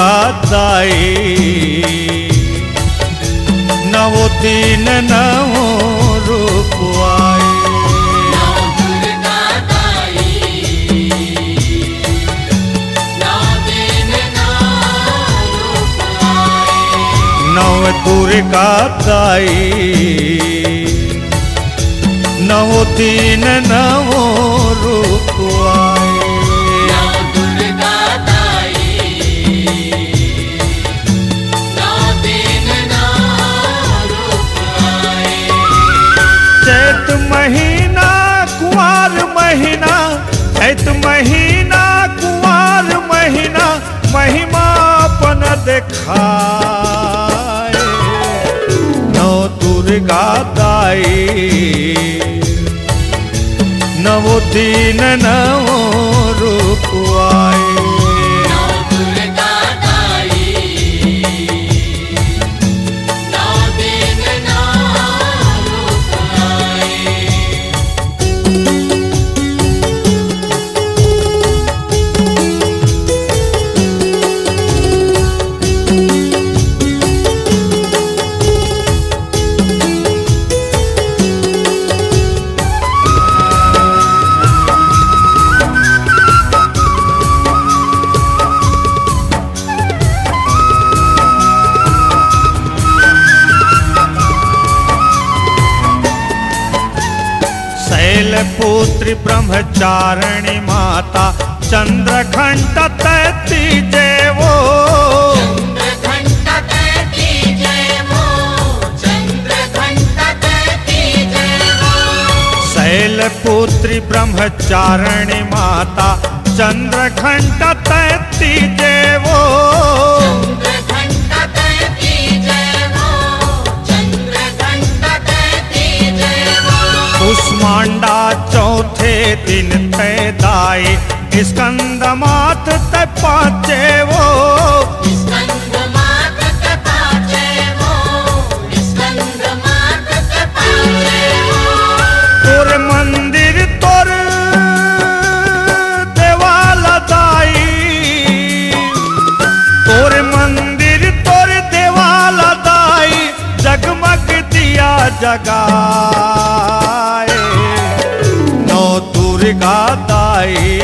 दुर्गा दाई, नवो दिन नवो रूप आई। नव दुर्गा दाई, नवो दिन नवो रूप आई। चैत महीना कुंवार महीना, चैत महीना कुंवार महीना, महिमा अपन देखाए। नव दुर्गा दाई, नवो दिन नवो रूप आई। शैलपुत्री ब्रह्मचारिणी माता, चंद्रघंट तैती जेवो। शैलपुत्री ब्रह्मचारिणी माता, चंद्रघंट तैती जेवो। कुष्मांडा चौथे दिन तय दाई, स्कंद मात तय पाचे वो। तोर मंदिर तोर देवाला दाई, तोर मंदिर तोर देवाला दाई, जगमग दिया जगाए। नव दुर्गा दाई,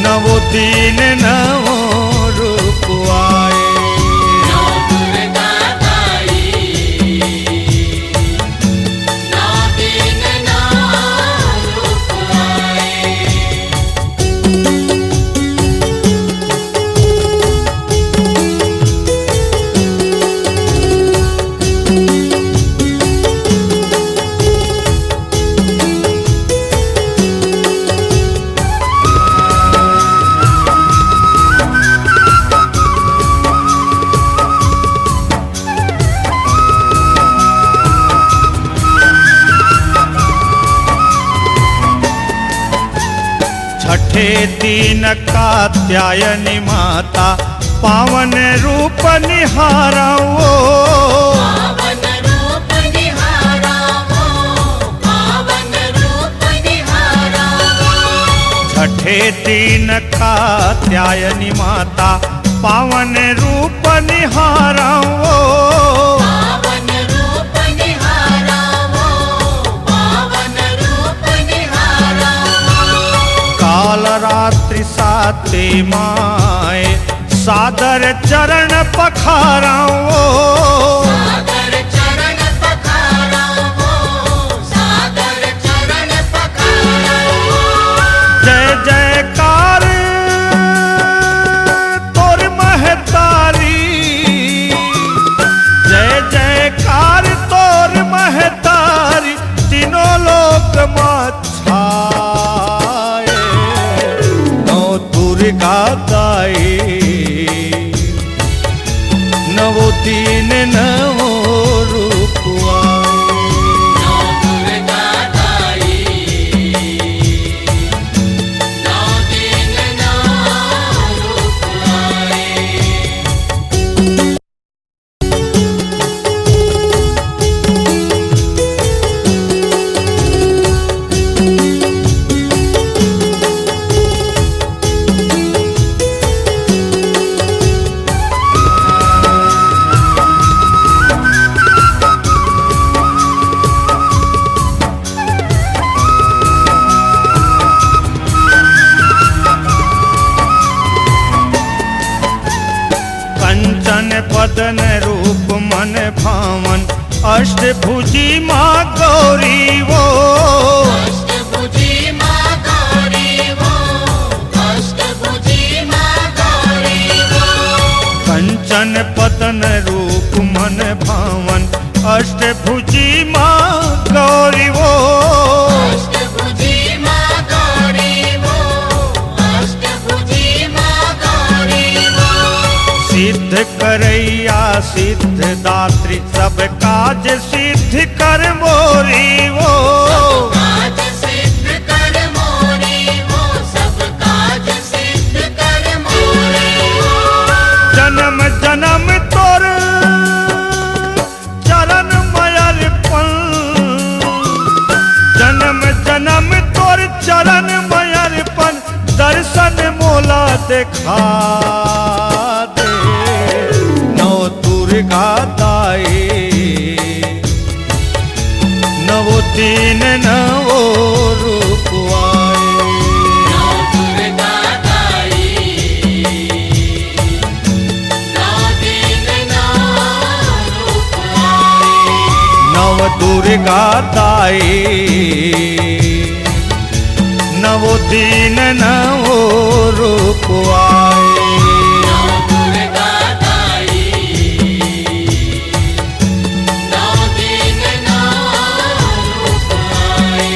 नवो दिन नवो रूप आए। छठे दिन कात्यायनी माता, पावन रूप निहाराओ। छठे दिन कात्यायनी माता, पावन रूप निहाराओ। काल रात्रि साते माए, सादर चरण पखाराओ। जय जयकार तोर महतारी, जय जयकार तोर महतारी, तीनों लोक माछाए। दुर्गा दाई, नवो दिन नवो रूप आई। मन भावन अष्टभुजी माँ गौरी वो, अष्टभुजी माँ गौरी वो, अष्टभुजी माँ गौरी वो। कंचन पतन रूप मन भावन अष्टभुजी माँ गौरी वो, अष्टभुजी माँ गौरी वो, अष्टभुजी माँ गौरी वो। सिद्ध करैया सिद्ध दात्री सब काज सिद्ध कर मोरी वो, सब काज सिद्ध कर मोरी वो, सब काज सिद्ध कर मोरी वो। जन्म जन्म तोर चरण मयरपन, जन्म जन्म तोर चरण मयरपन दर्शन मोला देखा दे। नौ दुर्गा दाई नवो तीन नवो रूप आए, नौ दुर्गा दाई, नौ दिन नौ रूप आए। नव दुर्गा दाई नवो तीन नवो रूप आए। नौ दुर्गा दाई, नौ दिन नौ रूप आए।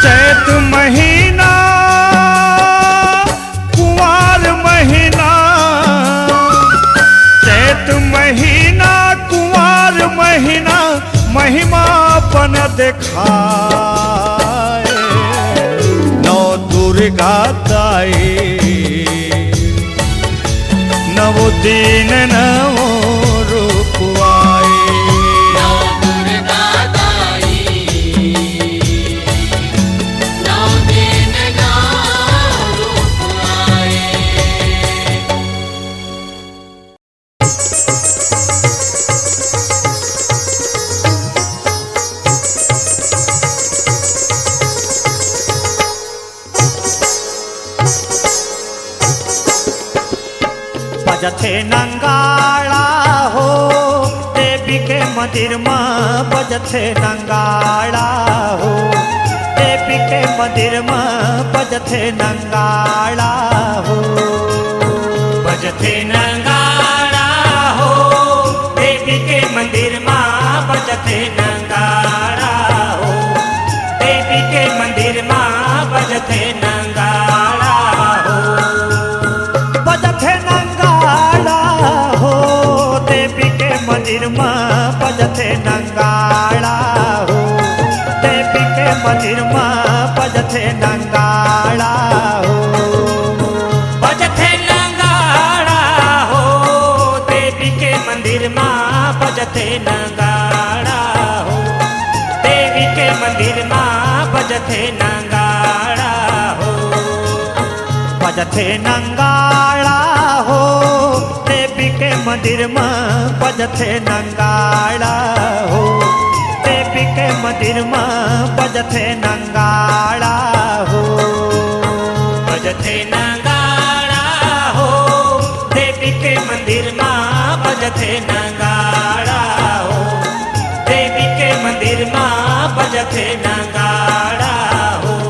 चैत महीना कुंवार महीना, चैत महीना कुंवार महीना महिमा अपन दिखाए। नौ दुर्गा दाई नवो दिन नवो रूप आए। नौ दुर्गा दाई, नौ दिन नौ रूप आए। बजथे नंगाड़ा हो देवी के मंदिर में, बजथे नंगाड़ा हो देवी के मंदिर में, बजथे नंगाड़ा हो, बजथे नंगाड़ा हो देवी के मंदिर में, बजथे नंगाड़ा हो देवी के मंदिर में, बजथे नंगाड़ा हो, बजथे नंगाड़ा हो देवी के मंदिर में, बजथे नंगाड़ा हो देवी के मंदिर में, बजथे नंगाड़ा हो, बजथे नंगाड़ा हो देवी के मंदिर में, बजथे नंगाड़ा हो देवी के मंदिर में, बजथे नंगाड़ा हो, बजथे नंगाड़ा हो देवी के मंदिर में, बजथे नंगाड़ा हो देवी के मंदिर में, बजथे नंगाड़ा हो, बजथे नंगाड़ा हो देवी के मंदिर में, बजथे नंगाड़ा हो देवी के मंदिर में, बजथे नंगाड़ा हो।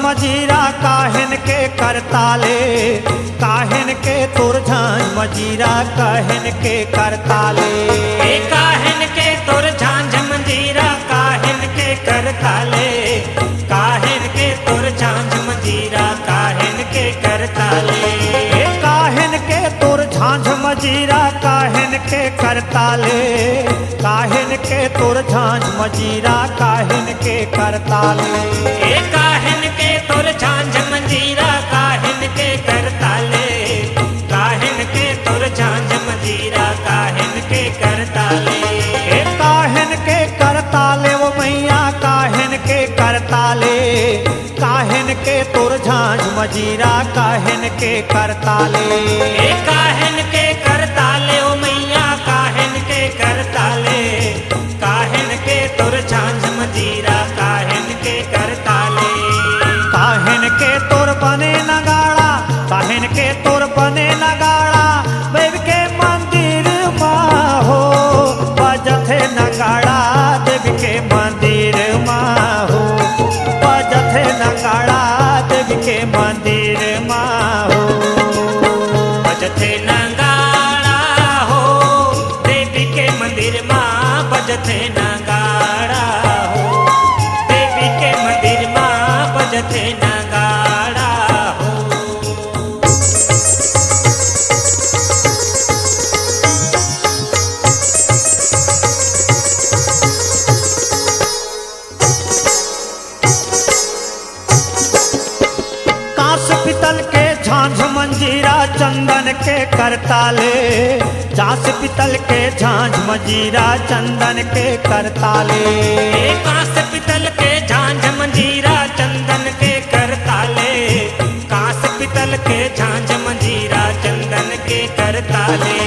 मजीरा काहन के करताले, काहन के तोर झांझ मजीरा काहन के करताले, काहन के तोर झांझ मजीरा काहन के करताले, काहन के तोर झांझ मजीरा काहन के करताले, काहन के तोर झांझ मजीरा काहन के करताले, काहन के तोर झांझ मजीरा काहन के करताले, काहन के तोर झांझ मजीरा काहन के करताले, काहन के तोर झांझ मजीरा काहन के करताले, काहन के करताले वो मैया काहन के करताले, काहन के तोर झांझ मजीरा काहन के करताले। काहन के करताले ओ मैया काहन के करताले, काहन के तुर झांझ मजीरा काहन के करताले। काहन के तोर बने नगाड़ा, काहन के तोर बने नगाड़ा, देव के मंदिर माँ हो बजथे नगाड़ा, देव के मंदिर माँ हो बजथे नगाड़ा, देव के मंदिर माँ हो बजथे नगाड़ा हो, देवी के मंदिर माँ बजथे नगाड़ा हो, देवी के मंदिर माँ बजथे नगाड़ा हो। कांस पितल के झांझ मंजीरा चंदन के करताले, कांस पितल के झांझ मंजीरा चंदन के करताले। कांस पितल के झांझ मंजीरा चंदन के करताले, कांस पितल के झांझ मंजीरा चंदन के करताले।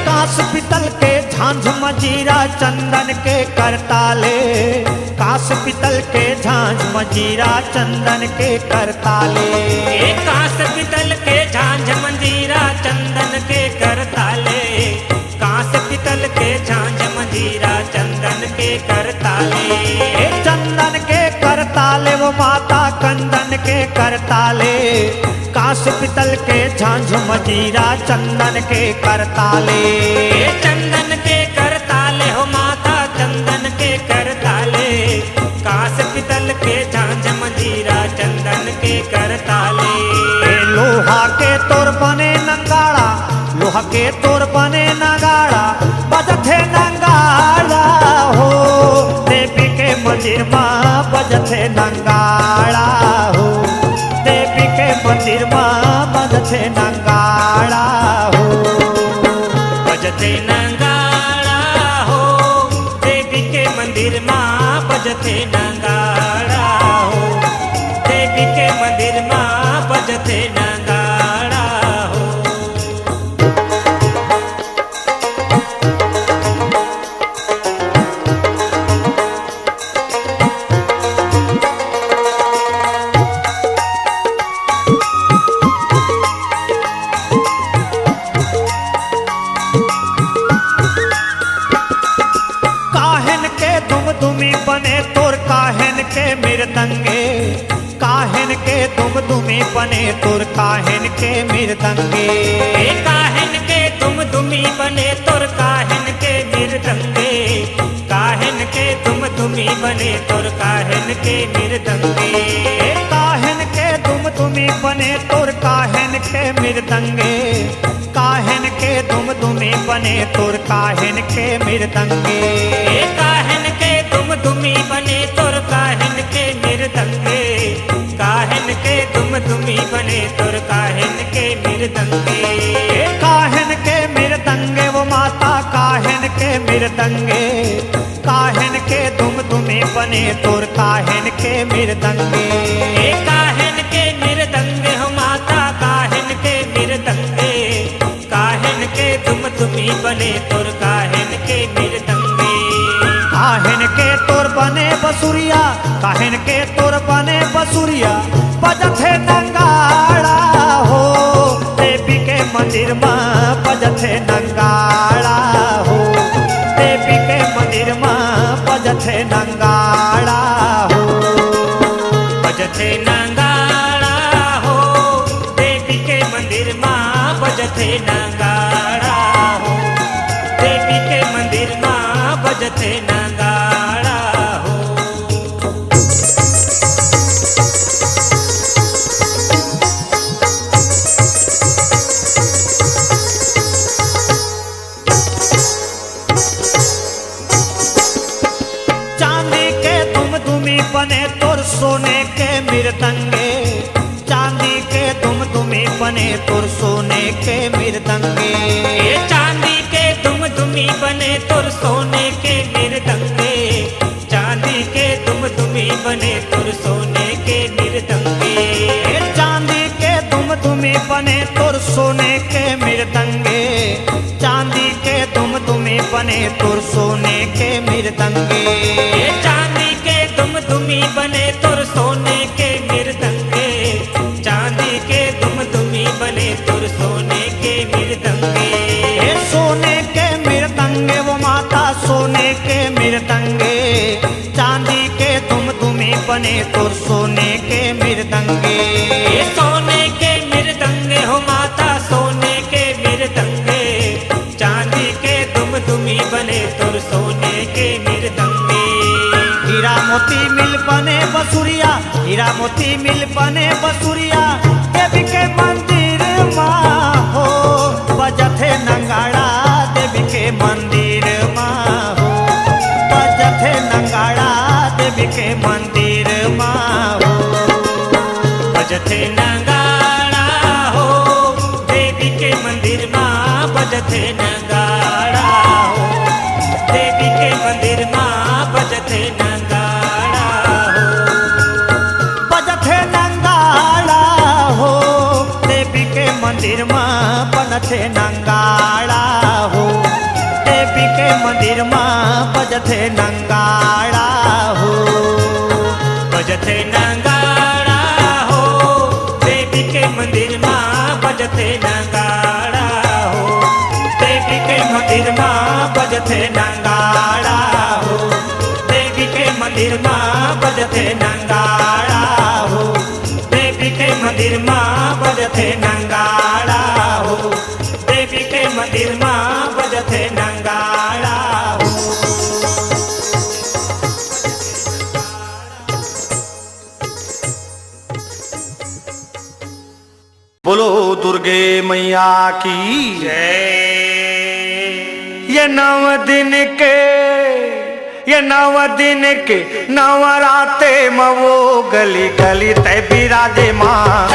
कांस पितल के झांझ मंजीरा चंदन के करताले, कांस पितल के झांझ मंजीरा चंदन के करताले। कांस पितल के झांझ मंजीरा चंदन के करताले, कांस पितल के झांझ मंजीरा चंदन के करताले। चंदन के करताले वो माता कंदन के करताले, कांस पितल के झांझ मंजीरा चंदन के करताले। चंदन के करताले हो माता चंदन के करताले, कांस पितल के झांझ मंजीरा चंदन के करताले। लोहा के तोर बने नंगाड़ा, लोहा के तोर बने नगाड़ा, बजथे नंगाड़ा हो देवी के मंदिर माँ बजथे नंगाड़ा हो, देवी के मंदिर माँ बजथे नंगाड़ा हो बजथे नगाड़ा हो, देवी के मंदिर माँ बजथे नगाड़ा हो, देवी के मंदिर माँ बजथे नगाड़ा हो। काहन के दुम दुमी बने तोर काहन के मृदंगे, काहन के दुम दुमी बने तोर काहन के मृदंगे। काहन के तुम दुमी बने तुर काहन के मृदंगे, काहन के तुम दुमी बने तुर काहन के मृदंगे। काहन के दुम दुमी बने तोर काहन के मृदंगे, काहन के दुम दुमी बने तोर काहन के मृदंगे। काहन के तुम दुमी बने तुर काहन के मृदंगे, काहन के तुम दुमी बने तुर काहन के मृदंगे। काहन के मृदंगे वो माता काहन के मृदंगे, काहन के दुम दुमी बने तोर काहन के मृदंगे। काहन के मृदंगे हो माता काहन के मृदंगे, काहन के तुम दुमी बने तुर काहन के मृदंगे। काहन के तोर बने बसुरिया, काहन के तोर बने बसुरिया, बजथे नंगाड़ा हो देवी के मंदिर माँ बजथे नंगाड़ा हो, देवी के मंदिर माँ बजथे नंगाड़ा हो बजथे नगाड़ा हो, देवी के मंदिर माँ बजथे नगाड़ा हो, देवी के मंदिर माँ बजथे नगाड़ा हो। चांदी के दुम दुमी बने तोर सोने के मृदंगे, चांदी के दुम दुमी बने तोर सोने के मृदंगे। चांदी के दुम दुमी बने तुर सोने के मृदंगे, चांदी के दुम दुमी बने तुर सोने के मृदंगे। दुमी बने तुर सोने के मृदंगे, चांदी के दुमी बने तुर सोने के मृदंगे। ये चांदी के दुमी बने तुर सोने के मृदंगे, चांदी के दुमी बने तुर सोने के मृदंगे। ये सोने के मृदंगे वो माता सोने के मृदंगे, चांदी के दुमी बने तुर सोने के मृदंगे। ये सोने के मृदंगे हो माता सोने के मृदंगे, चांदी के दुमी बने तुर सोने के मृदंगे। हीरा मोती मिल बने बसुरिया, हीरा मोती मिल बने बसुरिया, देवी के मंदिर माँ हो बजथे नंगाड़ा, देवी के मंदिर माँ हो बजथे नंगाड़ा, देवी के मंदिर माँ हो बजथे नगाड़ा हो, देवी के मंदिर माँ बजथे नगाड़ा हो, देवी के मंदिर माँ बजथे नगाड़ा हो। बजथे नंगाड़ा हो, देवी के मंदिर माँ बनथे नंगाड़ा हो, देवी के मंदिर माँ बजथे नंगाड़ा हो। बजथे नगाड़ा हो, देवी के मंदिर माँ बजथे नगाड़ा हो, देवी के मंदिर माँ बजथे नगाड़ा हो, देवी के मंदिर माँ बजथे नगाड़ा हो, देवी के मंदिर माँ बजथे नगाड़ा हो, देवी के मंदिर माँ बजथे नगाड़ा हो। बोलो दुर्गे मैया की जय। ये नव दिन के नवराते मवो गली गली तय बिराजे माँ।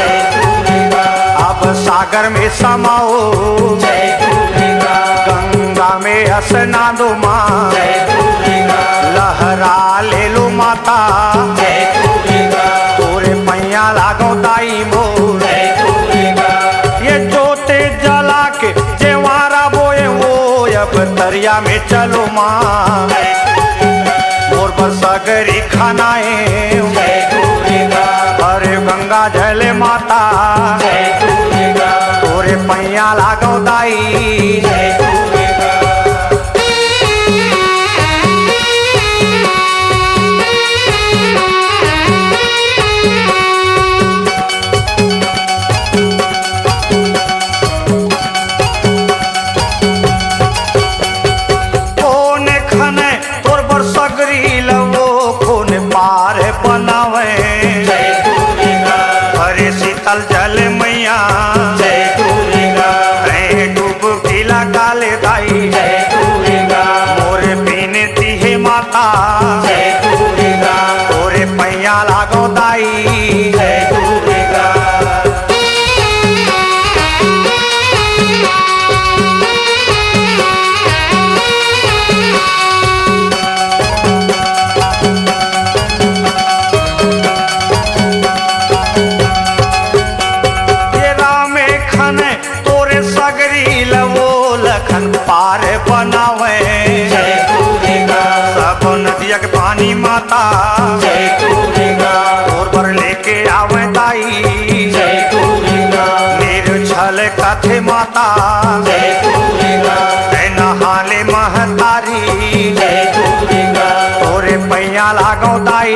अब सागर में समाओ, गंगा में स्नान दो माँ। लहरा ले लो माता, तोरे पैया लागो दाई मोर। ये जोते जला के जेवारा बोए वो अब दरिया में चलो माँ। मोर बसगरी खानाए अरे गंगा जल माता, तोरे पैया लागो दाई। शीतल जल मैया डुबकी लगा ले दाई। मोरे बिनती है माता, तोरे पैया लागो दाई। पार बनावे सब नदिया के पानी माता, और पर लेके आवे दाई। निर्छल कथे माता, नहाले महतारी, तोरे पैया लागो दाई।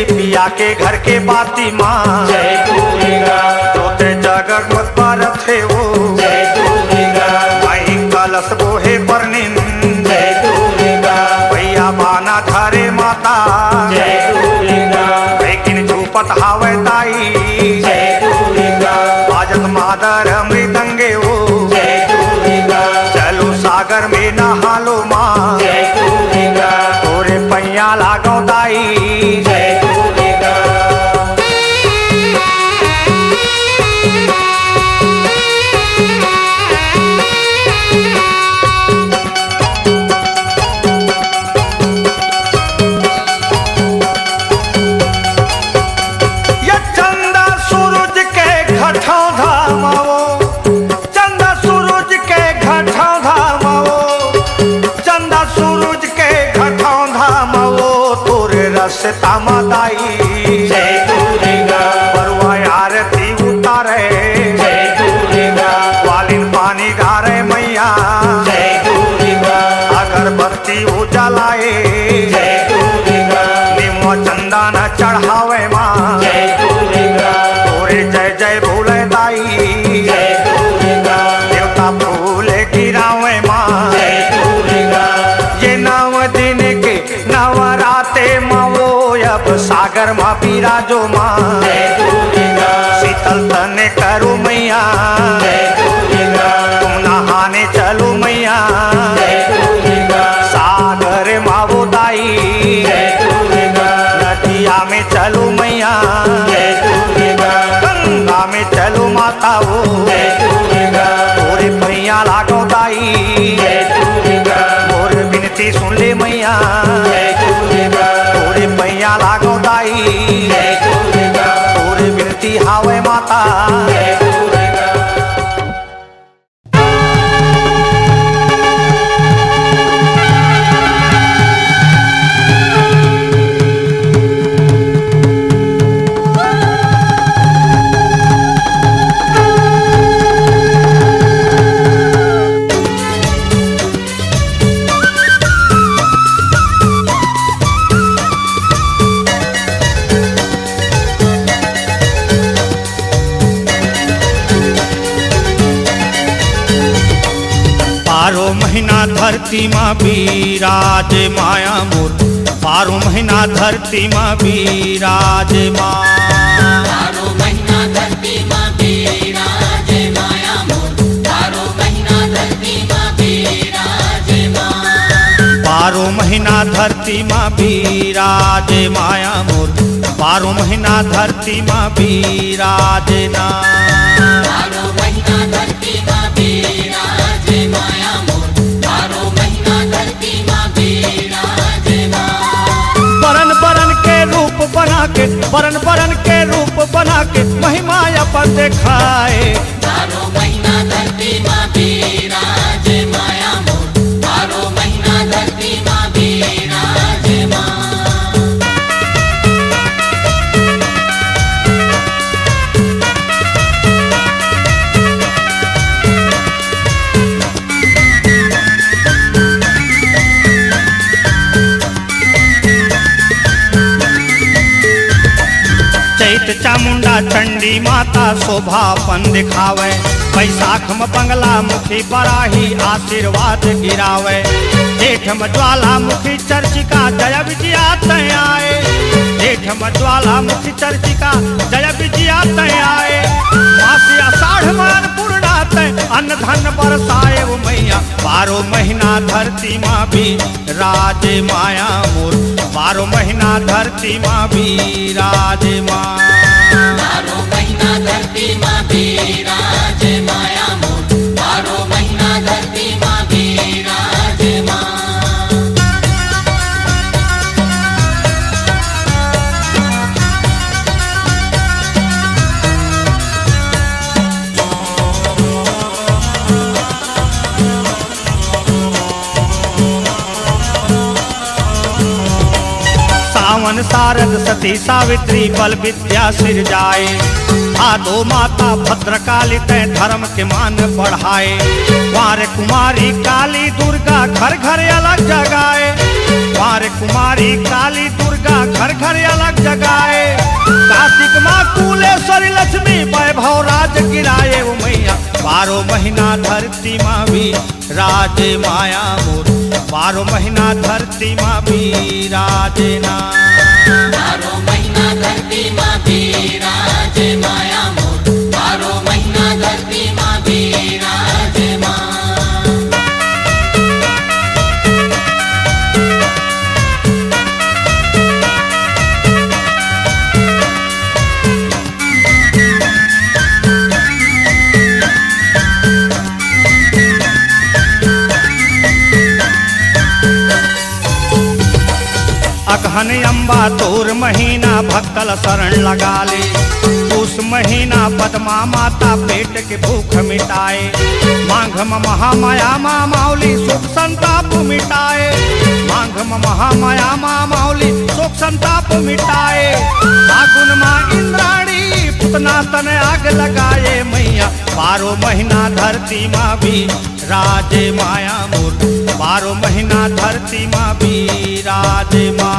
पिया के घर के बाती माँ, तोते जगत पर थे वो। भाई कलश बोहे परनिन, भैया बाना धारे माता। लेकिन झूपत हावे ताई, बाजत मादर मृदंगे वो। चलो सागर में नहा लो माँ, तोरे पैया लागो व्यवस्था मादाई जय दुर्गा बरुआ आरती उतारे जय दुर्गा वालिन पानी गारे मैया जय दुर्गा अगरबत्ती उजलाए जय दुर्गा निमो चंदन चढ़ावे माँ जय दुर्गा तोरे जय जय भूले दाई जय दुर्गा देवता फूले गिरावे माँ जय दुर्गा ये 9 दिन के नवराते माँ वो अब सागर माँ बिराजो माँ जय दुर्गा शीतल तने करो मैया जय दुर्गा तुम नहाने चलो मैया जय दुर्गा सागर माँ वो दाई जय दुर्गा नदिया में चलो मैया जय दुर्गा गंगा में चलो माता वो जय दुर्गा तोरे पैया लागो दाई जय दुर्गा मोर विनती सुन ले मैया जय दुर्गा तोरे पैया लागो दाई जय दुर्गा तोरे विनती हावे माता जय दुर्गा बारो महीना धरती माँ बिराज माया मोर 12 महीना धरती माँ बिराज माँ 12 महीना धरती माँ बिराजे माया मोर 12 महीना धरती माँ बिराजे माँ 12 महीना धरती माँ बिराज माया मोर 12 महीना धरती माँ बिराज ना 12 महीना धरती माँ बिराजे माया मोर 12 महीना धरती माँ बिराजे माँ बरन बरन के रूप बना के बरन बरन के रूप बना के महिमा अपन दिखाए 12 महीना धरती माँ बिराजे माया मोर 12 महीना धरती माँ बिराजे माँ चैत चामुंडा चंडी माता शोभापन दिखावे बैसाख में बंगला मुखी बराही आशीर्वाद गिरावे जेठ में ज्वालामुखी चर्चिका जय विजया तय आए जेठ में ज्वालामुखी चर्चिका जय विजया तय आए मासी आषाढ़ में अन्नपूर्णा तय अन्न धन बरसाए वो मैया 12 महीना धरती माँ भी राजे माया मोर 12 महीना धरती माँ भी राजे माँ 12 महीना धरती माँ बिराजे माया मोर 12 महीना धरती माँ बिराजे माँ सावन शारद सती सावित्री बल विद्या सिर जाए आदो माता भद्रकाली तय धर्म के मान बढ़ाए वार कुमारी काली दुर्गा घर घर अलग जगाए वार कुमारी काली दुर्गा घर घर अलग जगाए कार्तिक माँ कुलेश्वरी लक्ष्मी वैभव राज गिराए वो मैया 12 महीना धरती माँ भी राजे माया मोर 12 महीना धरती माँ भी राजे ना 12 महीना धरती माँ बिराजे माया मोर 12 महीना धरती माँ बिराजे माँ अगहन अम्बा तोर महीना भक्तल शरण लगा ले तू पुष महीना पद्मा माता पेट के भूख मिटाए। माघ में महामाया माँ माउली सुख संताप मिटाए। माघ में महामाया माँ माउली सुख संताप मिटाए। फागुन माँ इंद्राणी पुतना तन आग लगाए मैया। 12 महीना धरती माँ भी राजे माया मोर। 12 महीना धरती माँ भी राजे माँ।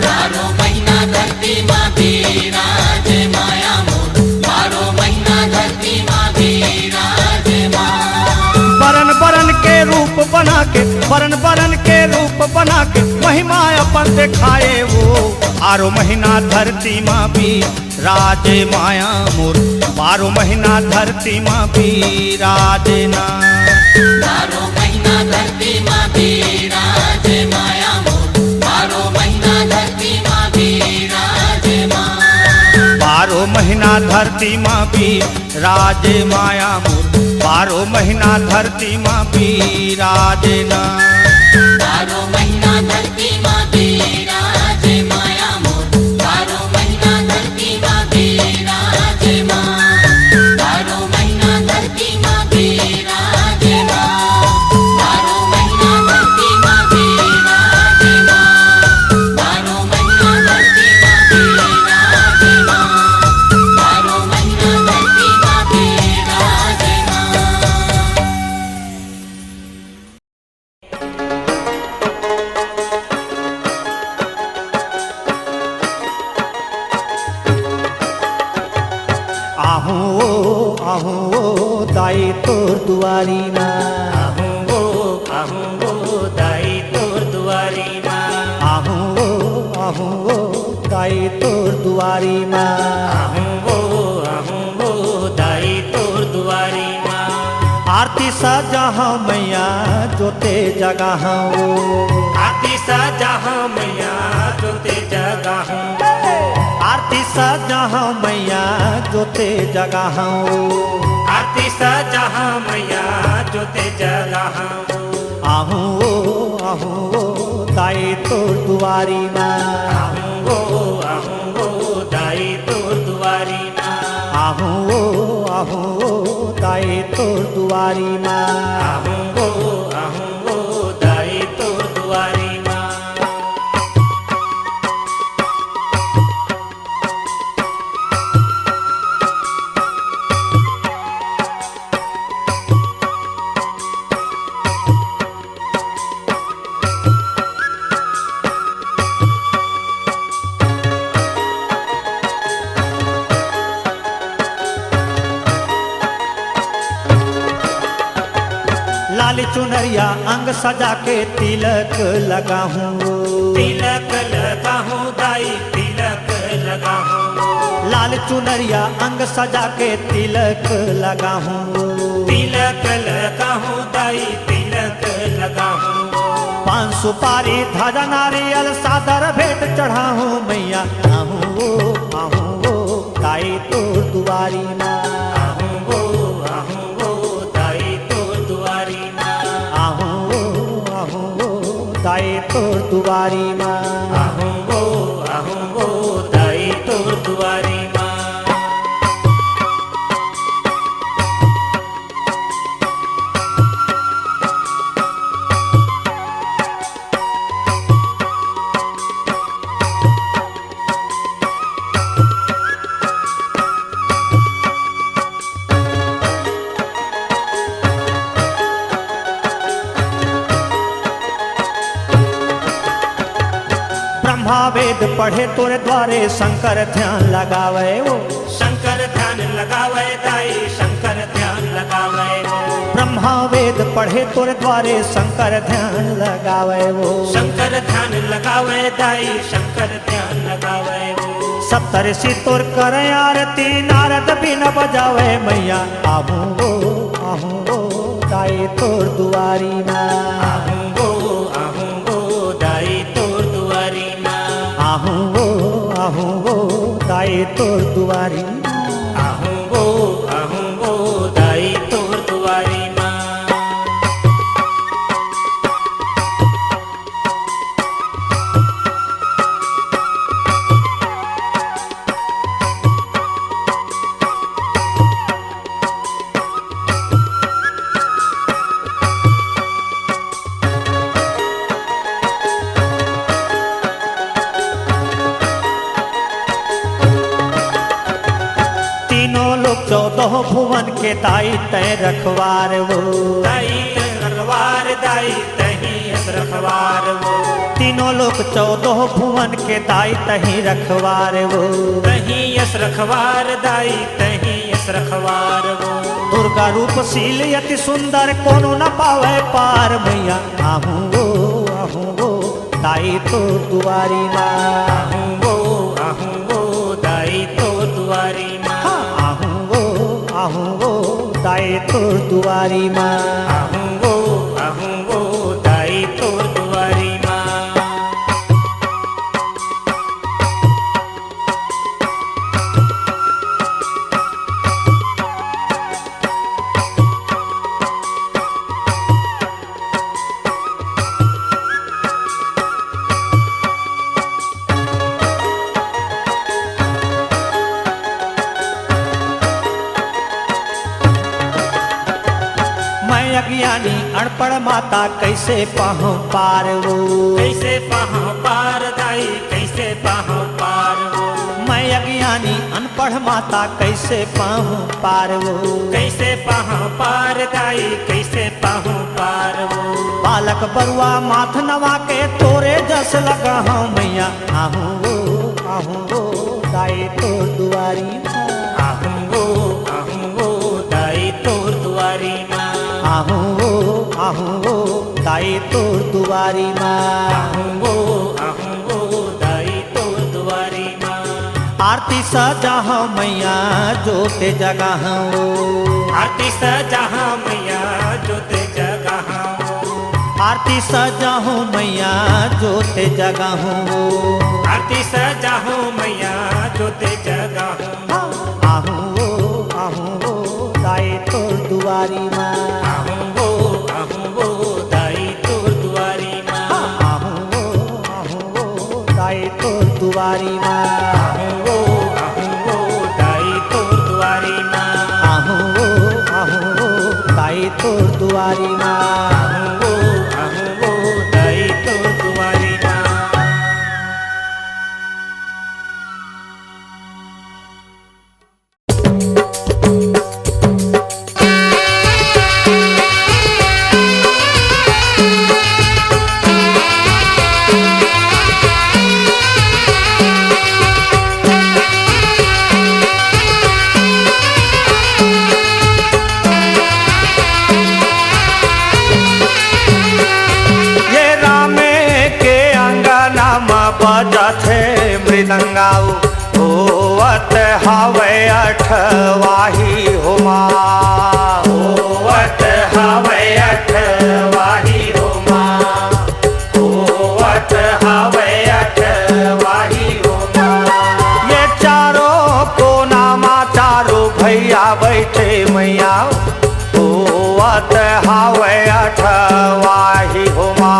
12 महीना धरती माँ बिराजे माया मोर। 12 महीना धरती माँ बिराजे माँ। बरन बरन के रूप बना के, बरन बरन के रूप बना के महिमा अपन दिखाए वो। 12 महीना धरती माँ भी राजे माया मोर। 12 महीना धरती माँ भी राजे ना। 12 महीना धरती माँ बिराजे माया मोर। 12 महीना धरती माँ बिराजे माँ। 12 महीना धरती माँ भी राजे माया मोर। 12 महीना धरती माँ भी राजे ना। 12 महीना धरती माँ बिराजे माया मोर। 12 महीना धरती माँ बिराजे माँ। 12 महीना धरती माँ बिराजे माँ। 12 महीना धरती माँ बिराजे माँ। 12 महीना धरती माँ बिराजे माँ। 12 महीना धरती माँ बिराजे आहूँ आहूँ दाई तोर दुआरी ना। आहूँ दाई तोर दुआरी ना। आहूँ दाई तोर दुआरी ना। आहूँ दाई तोर दुआरी ना। आरती सजाहाँ मैया जोते जगाहाँ। आरती सजाहाँ मैया जोते जगाहूँ। आरती सजाहाँ मैया जोते जगाहाँ। आरती सजाहाँ मैया जोते जगाहूँ। आहूँ आहूँ दाई तोर दुआरी ना। आहूँ दाई तोर दुआरी ना। आहूँ आहूँ दाई तोर दुआरी ना। आहूँ दाई तोर दुआरी ना। लाल चुनरिया अंग सजा के तिलक लगाहूँ। तिलक लगाहूँ दाई तिलक लगाहूँ। लाल चुनरिया अंग सजा के तिलक लगाहूँ। तिलक लगाहूँ दाई तिलक लगाहूँ। पान सुपारी ध्वजा नारियल सादर भेंट चढ़ाहूँ मैया। आहूँ आहूँ दाई तोर दुआरी ना। आहूँ दाई तोर दुआरी ना। आहूँ आहूँ दाई तोर दुआरी ना। आहूँ दाई तोर दुआरी ना। ब्रह्मा वेद पढ़े तोरे द्वारे शंकर ध्यान लगावे वो। शंकर ध्यान लगावे दाई शंकर ध्यान लगावे वो। ब्रह्मा वेद पढ़े तोरे द्वारे शंकर ध्यान लगावे वो। शंकर ध्यान लगावे दाई शंकर ध्यान लगावे वो। सप्तऋषि तोर कर आरती नारद बिन बजावे मैया। आहूँ दाई तोर दुआरी ना। आहूँ दाई तोर दुआरी ना। आहूँ दाई तोर दुआरी ना। आहूँ दाई तोर दुआरी ना। के दाई तय रखवार वो। दाई तय रखवार दाई तही यस रखवार वो। तीनों लोक 14 भुवन के दाई तही रखवार वो। तही यस रखवार दाई तही यस रखवार वो। दुर्गा रूप शील अति सुंदर कोनो न पावे पार मैया आहूँ वो दाई तो दुआरी माँ। आहूँ वो दाई तो दुआरी माँ। आहूँ वो दाई तो दुआरी माँ। आहूँ वो दाई तो दुआरी माँ। मैं अज्ञानी अनपढ़ माता कैसे पाहूँ पार वो। कैसे पाहूँ पार दाई कैसे पाहूँ पार वो। मैं अज्ञानी अनपढ़ माता कैसे पाहूँ पार वो। कैसे पाहूँ पार दाई कैसे पाहूँ पार वो। बालक बरुआ माथ नवा के तोरे जस लगा हूँ मैया आहूँ वो दाई तो दुआरी माँ। आहूँ वो दाई तो दुआरी माँ। आहूँ वो दाई तो दुआरी माँ। आहूँ वो दाई तो दुआरी माँ। आरती सजा हूँ मैया जोते जगा हूँ। आरती सजा मैया जोते जगा हूँ। आरती सजा हूँ मैया जोते जगा हूँ। आरती सजा मैया जोते जगा हूँ। आहूँ वो दाई तो दुआरी माँ। आहूँ वो दाई तो दुआरी माँ। आहूँ वो दाई तो दुआरी माँ। आहूँ वो दाई तो दुआरी माँ। आहूँ वो दाई तो दुआरी माँ। आहूँ वो दाई तो दुआरी माँ। बजथे मृदंगाऊ होवत हवे अठवाही होमा। होवत हवे अठवाही होमा। होवत हवे अठवाही होमा। ये चारों कोनामा चारों भैया बैठे मैया होवत हवे अठवाही होमा।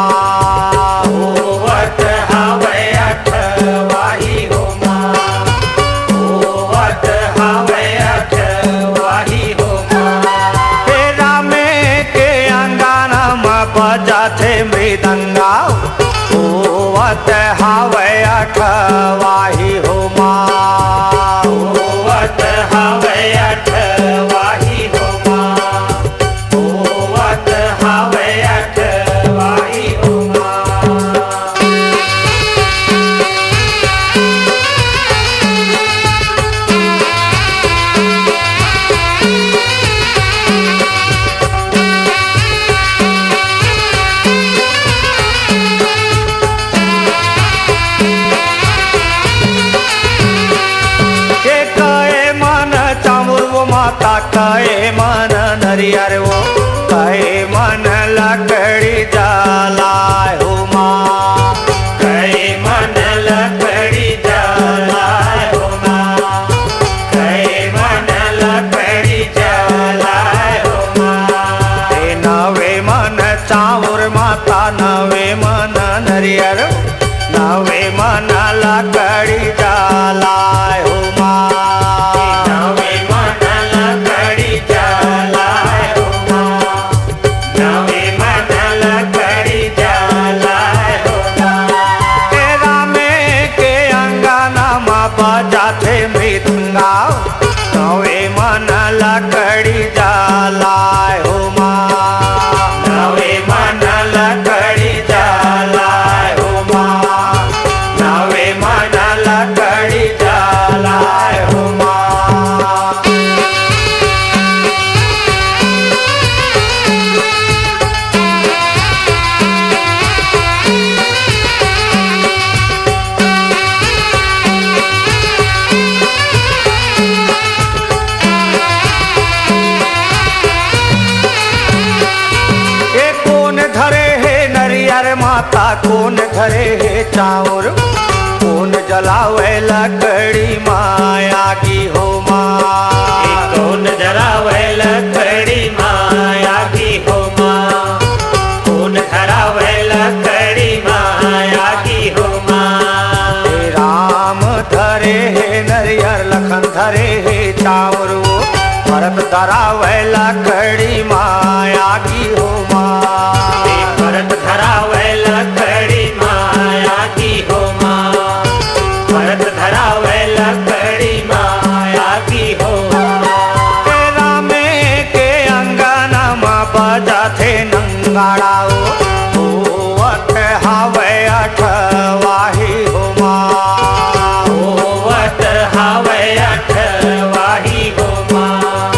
बजथे मृदंगा होवत हवे अठवाही होमा। होवत हवे अठवाही होमा। होवत हवे अठवाही होमा। माता कहे मन नरियर वो कहे मन लकड़ी जलाए हो माँ। कहे मन लकड़ी जलाए हो माँ। कहे मन लकड़ी जलाए हो माँ। नवे मन चाउर माता नवे मन नरियर नवे मन लकड़ी जलाए हो माँ। बजाथे मृदंगा नवे मन लकड़ी कौन धरे है चाउर, कौन जलावे लकड़ी माया की हो माँ। कौन धरावे लकड़ी माया की हो माँ, कौन धरावे लकड़ी माया की हो माँ। राम धरे है नरियर, लखन धरे है चाउर, भरत धरावे लकड़ी माया की हो माँ। भरत धरावे लकड़ी माया की हो माँ, भरत धरावे लकड़ी माया की हो माँ। राम के अंगना में बजा थे नंगाड़ा, होवत हावे अठवाही हो माँ। होवत हावे अठवाही हो माँ,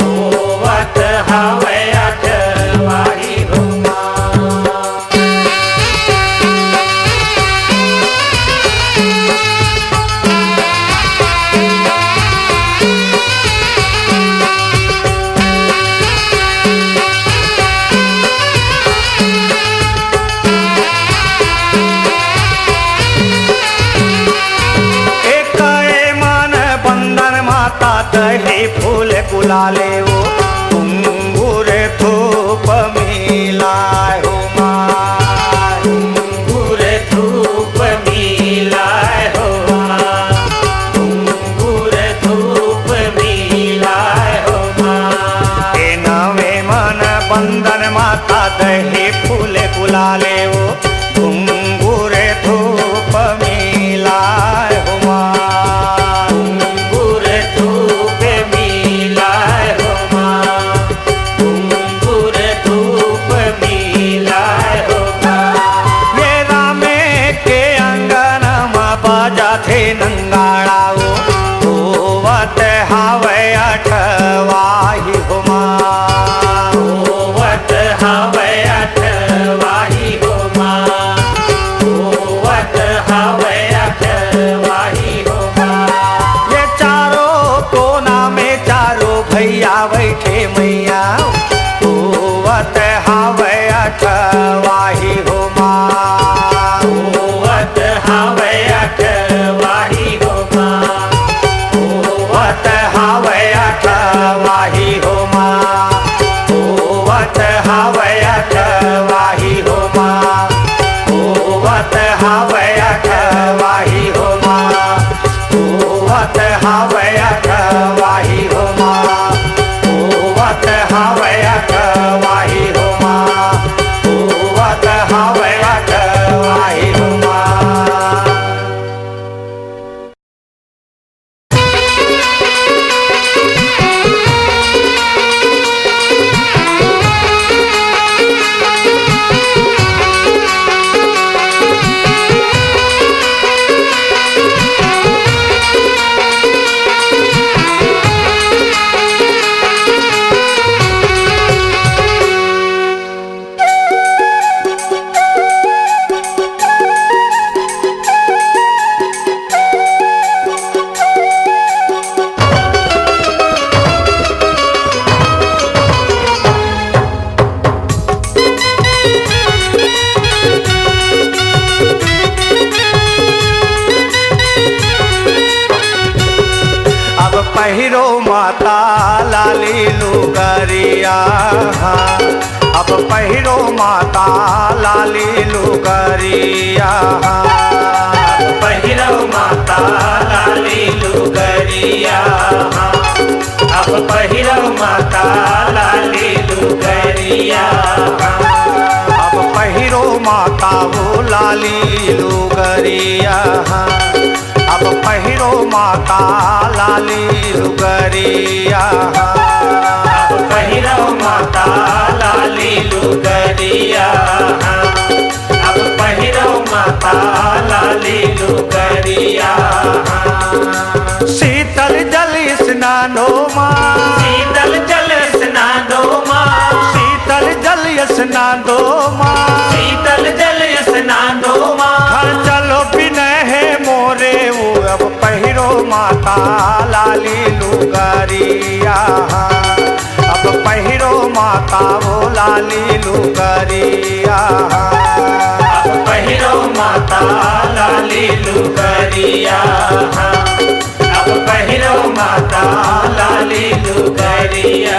होवत हावे अठवाही हो माँ। एक मन बंदन माता दही फूल गुलाले वो, घुंघूर धूप मिलाए हो माँ। घुंघूर धूप मिलाए हो माँ, घुंघूर धूप मिलाए हो माँ। ए नवे मन बंदन माता दही फूल गुलाले वो, घुंघूर धूप मिलाए हो माँ। घुंघूर धूप मिलाए हो माँ, घुंघूर धूप मिलाए हो माँ। ये रामे के अंगन में बाजा थे नंगाड़ा, होवत हावे अठवाही हो माँ। होवत हावे अठवाही हो माँ, होवत हावे अठवाही हो माँ। ये चारों कोना में चारों भैया बैठे मैया, होवत हावे अठवाही हो माँ। होवत हावे अठवाही हो माँ, होवत हावे अठवाही हो माँ। होवत हावे अठवाही हो माँ। होवत हावे अठवाही हो माँ। होवत हावे अठवाही हो माँ। होवत हावे अठवाही हो माँ। होवत हावे अठवाही हो माँ। पहिरो माता लाली लुगरिया, अब पहिरो माता लाली लुगरिया। पहिरो माता लाली लुगरिया, अब पहिरो माता लाली लुगरिया। अब पहिरो माता वो लाली लुगरिया, अब पहिरो माता लाली लुगरिया। अब पहिरो माता लाली लुगरिया, अब पहिरो माता लाली लुगरिया। शीतल जल स्नानो माँ, शीतल जल स्नानो माँ, शीतल जल स्नानो माँ, शीतल जल स्नानो माँ। घर चलो बिने है मोरे वो, अब पहिरो माता लाली लुगरिया। अब पहिरो माता वो लाली लुगरिया। अब माता लाली लुगरिया अब पहिरो माता लाली लुगरिया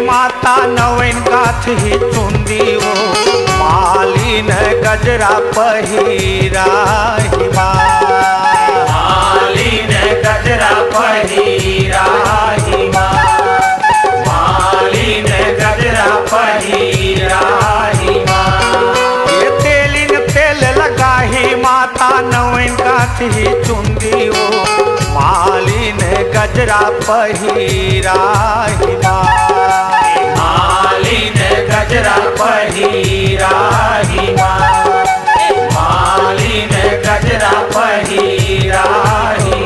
माता नवैन गाथ ही चुंदी वो मालिन गजरा पहिरा ही मालिन गजरा पहिरा ही मालिन गजरा पहिरा ही ये तेलिन तेल लगा ही माता नवैन गाथ ही चुंदी वो मालिन गजरा पहिरा ही मालिन गजरा पहिरा ही मालिन गजरा पहिरा ही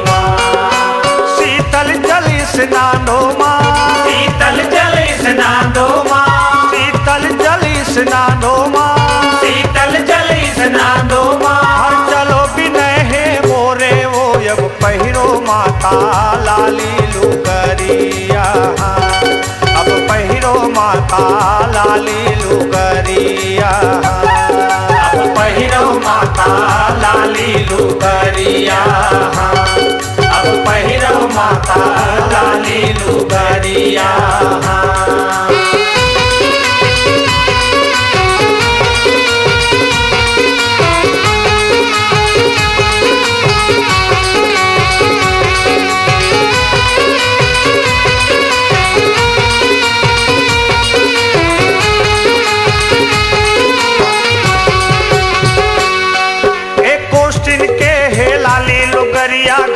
शीतल जल स्नानो माँ शीतल जल स्नानो माँ शीतल जल स्नानो माँ शीतल जल स्नानो माँ चलो बिनय है मोरे वो अब पहिरो माता लाली लुगरिया अब पहिरो माता लाली लुगरिया अब पहिरो माता लाली लुगरिया अब पहिरो माता लाली लुगरिया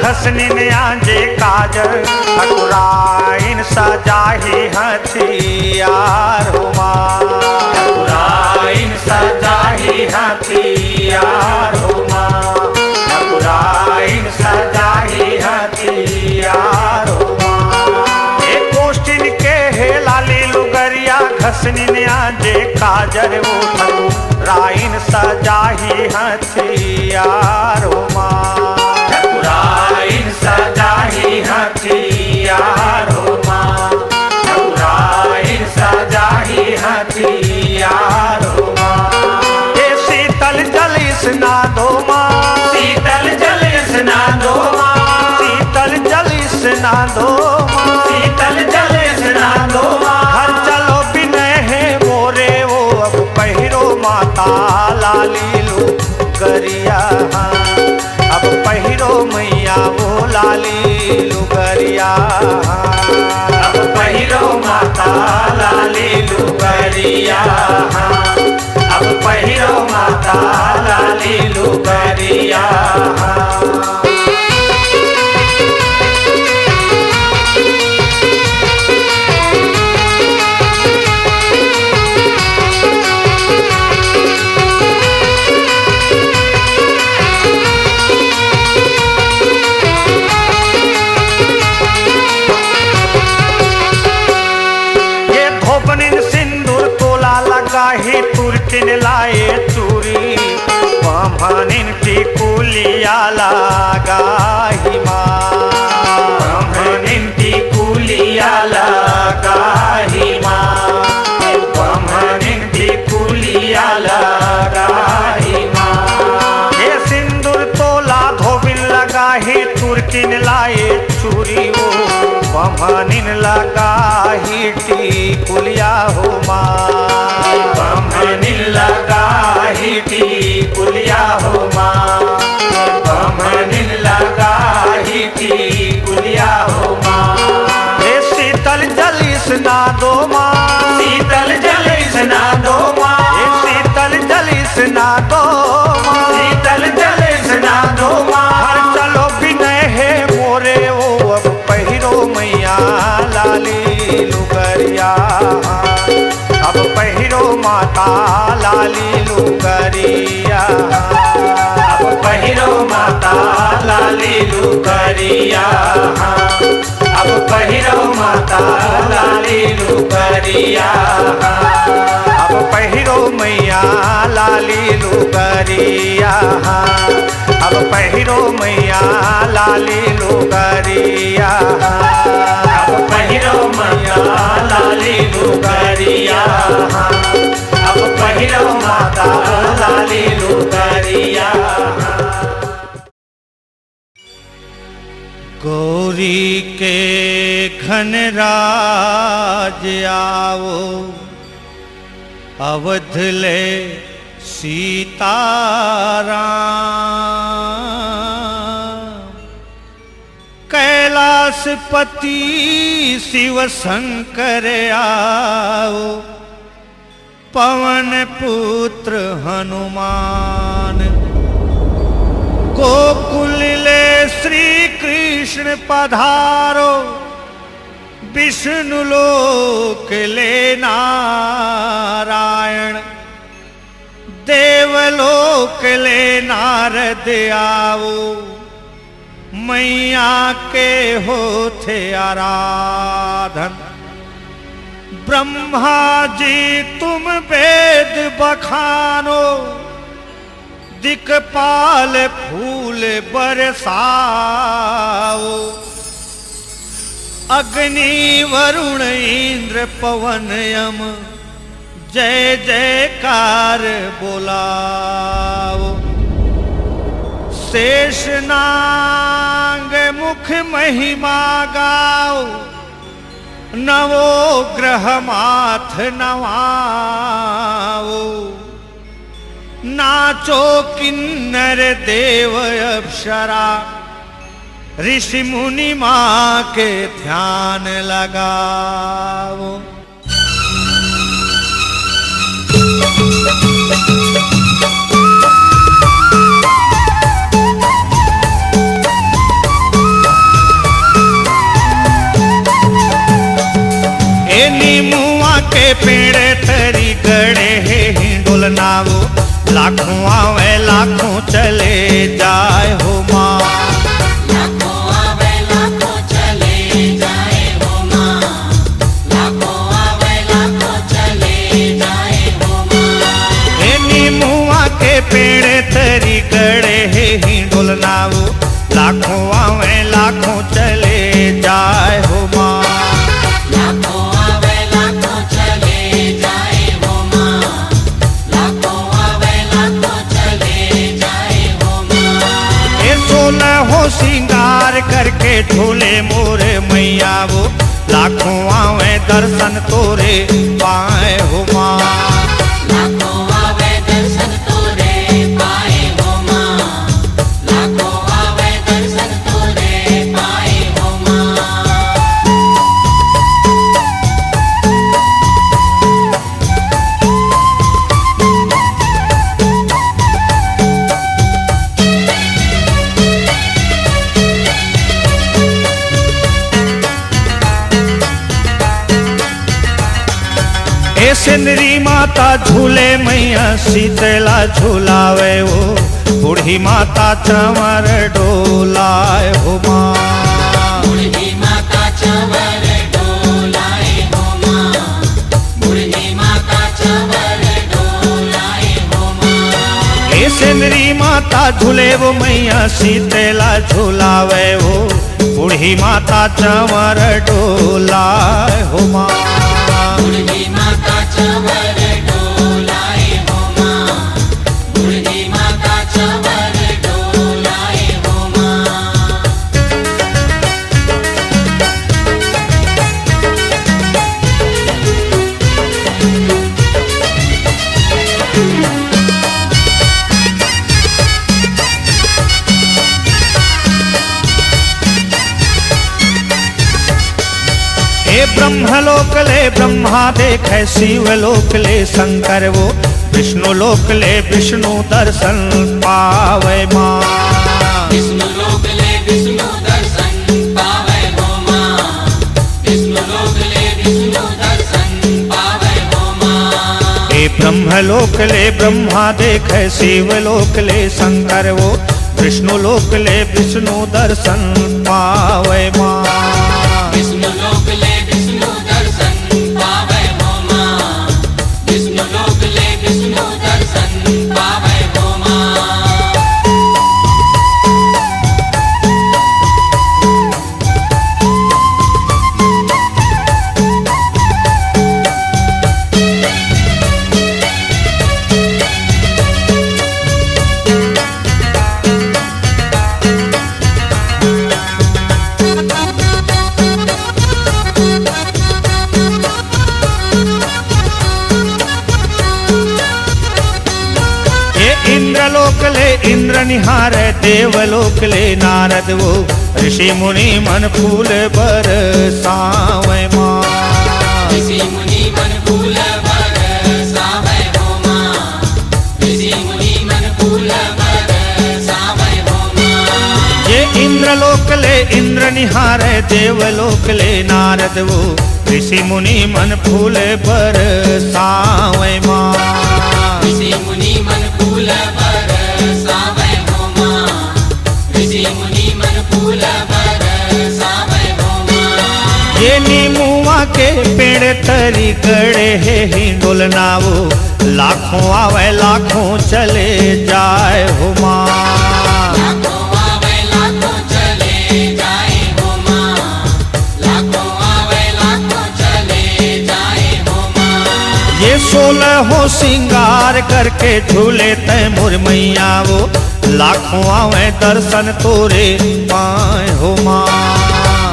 घसनिन आंजे काजर ठकुराइन सजाही हथियार ठकुराइन सजाही हथियार ठकुराइन सजाही हथियार एक कोष्टिन के हे लाली लुगरिया घसनिन आंजे काजर वो ठकुराइन सजाही हथियार ठकुराइन सजाही हथियार ठकुराइन सजाही हथियार ये शीतल जल स्नानो माँ शीतल जल स्नानो माँ शीतल जल स्नानो शीतल जल स्नानो हर चलो बिनय है मोरे वो अब पहिरो माता लाली लुगरिया अब पहिरो मैया वो लाली लुगरिया अब पहिरो माता लाली लुगरिया अब पहिरो माता लाली लुगरिया ही तुर्किन लाए चूरी ब्राह्मणिन की कुलिया लगा ही ब्राह्मणिन की कुलिया लगा ही ब्राह्मणिन की कुलिया लगा ही ये सिंदूर तोला धोबिन लगा ही तुर्किन लाए चूरी वो ब्राह्मणिन लगा ही टिकुलिया हो ब्राह्मणिन लगा ही टिकुलिया हो ब्राह्मणिन लगा ही टिकुलिया हो हे शीतल जल स्नानो माँ शीतल जल स्नानो माँ शीतल जल स्नानो शीतल जल स्नानो माँ हर चलो बिनय है मोरे वो अब पहिरो मैया लाली लुगरिया अब पहिरो माता लाली लुगरिया अब पहिरो माता लाली लुगरिया अब पहिरो माता लाली लुगरिया अब पहिरो मैया लाली लुगरिया अब पहिरो मैया लाली लुगरिया अब पहिरो मैया लाली लुगरिया अब पहिरो माता लाली लुगरिया। गौरी के घन राज आओ अवध ले सीताराम कैलाशपति शिव शंकर आओ पवन पुत्र हनुमान गोकुल ले श्री कृष्ण पधारो विष्णु लोक ले नारायण देवलोक ले नारद आओ मैया के होते आराधन ब्रह्मा जी तुम वेद बखानो दिक्पाल फूल बरसाओ अग्नि वरुण इंद्र पवन यम जय जयकार बोलाओ शेष नाग मुख महिमा गाओ नवो ग्रह माथ नवाओ नाचो किन्नर देव अप्सरा ऋषि मुनि माँ के ध्यान लगाओ। ए नीमुआ के पेड़ तरी गड़े है हिंडोल नावो लाखों आवे लाखों चले जाए हो माँ लाखों आवे लाखों चले जाए हो माँ लाखों आवे लाखों चले जाए हो माँ। ए नीमुआ के पेड़ तरी गड़े है हिंडोल नावो लाखों आवे लाखों चले जाए हो माँ लाखों आवे लाखों चले जाए हो माँ लाखों आवे लाखों चले जाए हो माँ। ए सोलह हो सिंगार करके झूले मोरे मैया वो लाखों आवे दर्शन तोरे पाए हो माँ लाखों आवे दर्शन तोरे पाए हो माँ लाखों आवे दर्शन तोरे पाए हो माँ। ए सिंदरी माता झूले मैया शीतला झूलावे वो बूढ़ी माता चंवर डोलाए हो माँ बूढ़ी माता चंवर डोलाए हो माँ बूढ़ी माता चंवर डोलाए हो माँ। ए सिंदरी माता झूले वो मैया शीतला झूलावे वो बूढ़ी माता चंवर डोलाए हो माँ बूढ़ी माता चंवर डोलाए हो माँ बूढ़ी माता चंवर डोलाए हो माँ। हे ब्रह्मलोक ले ब्रह्मा देखे शिवलोक ले शंकर वो विष्णु लोक ले विष्णु दर्शन पावे माँ विष्णु लोक ले विष्णु दर्शन पावे हो माँ विष्णु लोक ले विष्णु दर्शन पावे हो माँ। हे ब्रह्मलोक ले ब्रह्मा देखे शिवलोक ले शंकर वो विष्णु लोक ले विष्णु दर्शन पावे माँ। विष्णु लोक ले विष्णु दर्शन पावे हो माँ। विष्णु लोक ले विष्णु दर्शन पावे हो माँ। इंद्रलोक ले इंद्र निहार, देवलोक ले नारद वो, ऋषि मुनि मन फूल बरसावे माँ। ऋषि मुनि मन फूल बरसावे हो माँ। ऋषि मुनि मन फूल बरसावे हो माँ। ये इंद्रलोक ले इंद्र निहार, देवलोक ले नारद वो, ऋषि मुनि मन फूल बरसावे माँ। ऋषि मुनि मन फूल बरसावे हो माँ। ऋषि मुनि मन फूल बरसावे हो माँ। ये नीमुआ के पेड़ तरी गड़े है हिंडोलना वो, लाखों आवे लाखों चले जाए हो माँ। लाखों आवे लाखों चले जाए हो माँ। लाखों आवे लाखों चले जाए हो माँ। ये 16 हो सिंगार करके झूले तय मुरमैया वो, लाखों आवे दर्शन तोरे पाए हो माँ।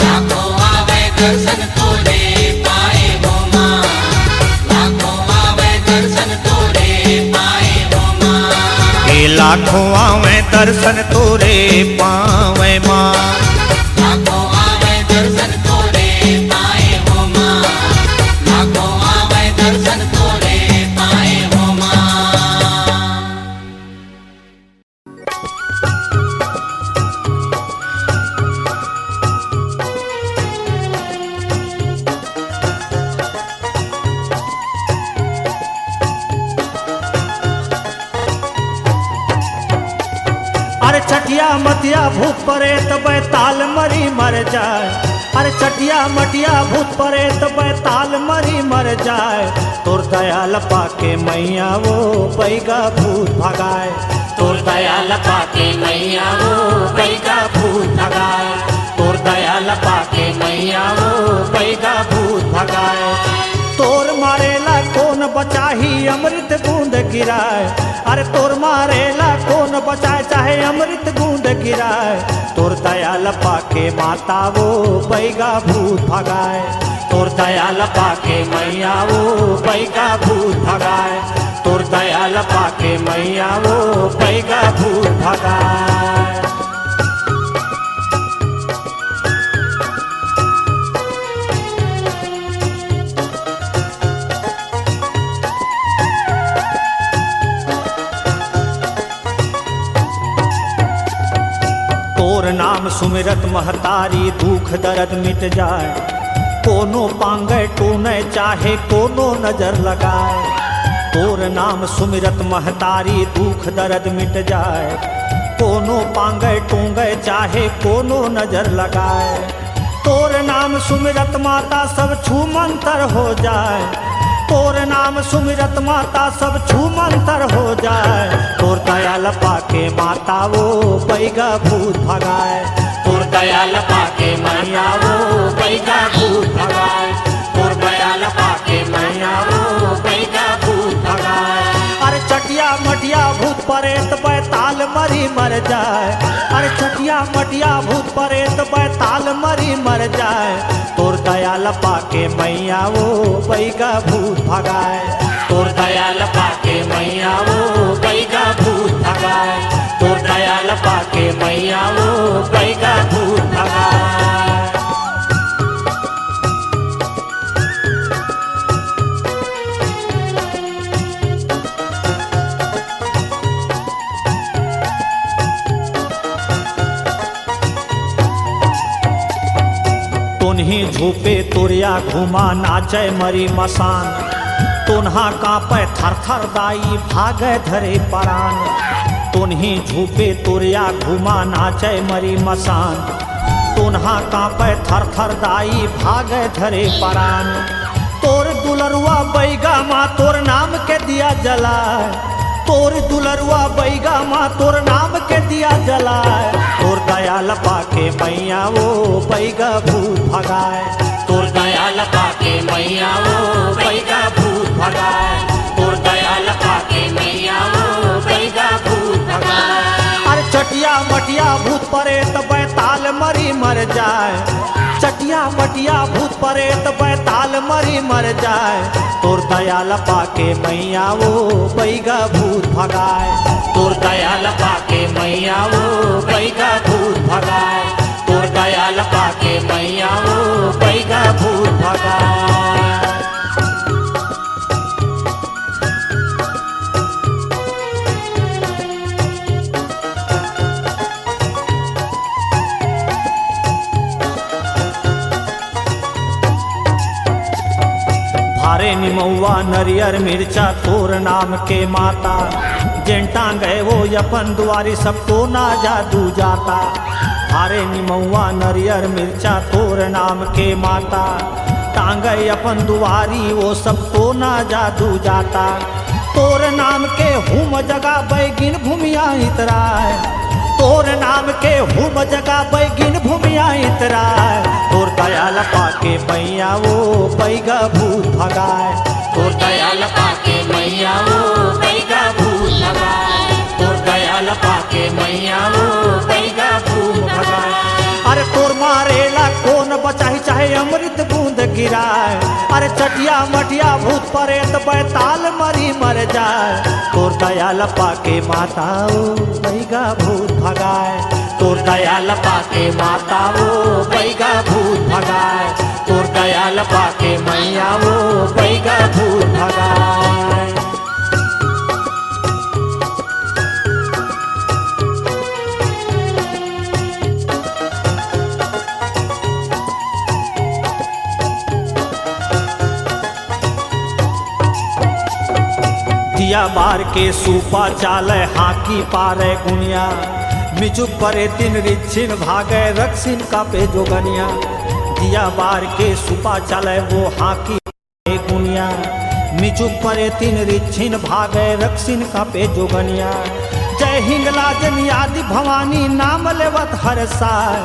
लाखों आवे दर्शन तोरे पाए हो माँ। लाखों आवे दर्शन तोरे पाए हो माँ। ये लाखों आवे दर्शन तोरे पावे माँ। लाखों आवे दर्शन तोरे पाए हो माँ। लाखों आवे दर्शन तोरे पाए हो माँ। अरे चटिया मटिया भूत परे तो बैताल मरी मर जाए। अरे चटिया मटिया भूत परे तो बैताल मरी मर जाए। तोर दयाल पाके मैया वो बैगा भूत भगाए। तोर दयाल पाके मैया वो बैगा भूत भगाए। तोर दयाल पाके मैया वो बैगा भूत भगाए। तोर मारेला कौन बचाही अमृत बूंद गिराए। अरे तोर मारेला कौन बचाए चाहे अमृत बूंद गिराए। तोर दयाल पाके माता वो बैगा भूत भगाए। तोर दयाल पाके मैया वो बैगा भूत भगाए। तोर दयाल पाके मैया वो बैगा भूत भगाए। तोर नाम सुमिरत महतारी दुख दर्द मिट जाए। कोनो पांगे टूने चाहे कोनो नजर लगाए। तोर नाम सुमिरत महतारी दुख दर्द मिट जाए। कोनो पांगे टूंगे चाहे कोनो नजर लगाए। तोर नाम सुमिरत माता सब छू मंतर हो जाए। तोर नाम सुमिरत माता सब छू मंतर हो जाए। तोर दयाल पाके माता वो बैगा भूत भगाए। तोर दयाल पाके मैया वो बैगा भूत भगाए। तोर दयाल पाके मैया वो बैगा भूत भगाए। अरे चटिया मटिया भूत परेत बैताल मरी मर जाए। अरे चटिया मटिया भूत परेत बैताल मरी मर जाए। तोर दयाल पाके मैया वो बैगा भूत भगाए। तोर दयाल पाके मैया वो बैगा भूत भगाए। तोर दयाल पाके मैया वो बैगा भूत भगाए। तुन्ही झूपे तुरिया घुमा नाचे मरी मसान। तुन्हा कांपे थर थर दाई भागे धरे परान। तोन्ही झूपे तुरिया घुमा नाचे मरी मसान तोन्हा कांपे थर थर दाई भागे धरे परान तोर दुलरुआ बैगा माँ तोर नाम के दिया जलाए तोर दुलरुआ बैगा माँ तोर नाम के दिया जलाए तोर दयाल पाके मैया वो बैगा भूत भगाए तोर दयाल पाके मैया वो बैगा भूत भगाए तोर दयाल पाके मैया वो बैगा भूत भगाए अरे चटिया मटिया भूत परे तो बैताल मरी मर जाए चटिया मटिया भूत परे तो बैताल मरी मर जाए तोर दयाल पाके मैया वो बैगा भूत भगाए तोर दयाल पाके मैया वो बैगा भूत भगाए तोर दयाल पाके मैया वो बैगा भूत भगाए भारे निमौआ नरियर मिर्चा तोर नाम के माता जेंटा गए वो अपन दुआरी सबको ना जादू जाता भारे निमौआ नरियर मिर्चा तोर नाम के माता टांगे अपन दुआरी वो सबको ना जादू जाता तोर नाम के हुम जगह बैगिन भूमिया इतराय तोर नाम के हुम जगह बैगिन भूमिया इतराय तोर दयाल पाके मैया वो बैगा भूत भगाए तोर दयाल पाके मैया वो बैगा भूत भगाए तोर दयाल पाके मैया वो बैगा भूत भगाए अरे तोर मारेला कौन बचाही चाहे अमृत बूंद गिराए अरे चटिया मटिया भूत परे तो बैताल मरी मर जाए तोर दयाल पाके माता वो बैगा भूत भगाए तोर दयाल पाके माता वो बैगा भूत भगाए तोर दयाल पाके मैया वो बैगा भूत भगाए दिया बार के सूपा चाले हाकी पारे गुनिया मिचुक परे तीन रिच्छिन भागे रक्षिन का पे जोगनिया दिया बार के सूपा चाले वो हाकी पारे गुनिया मिचुक परे तीन रिच्छिन भागे रक्षिन का पे जोगनिया जय हिंगलाजन आदि भवानी नाम लेवत हर साय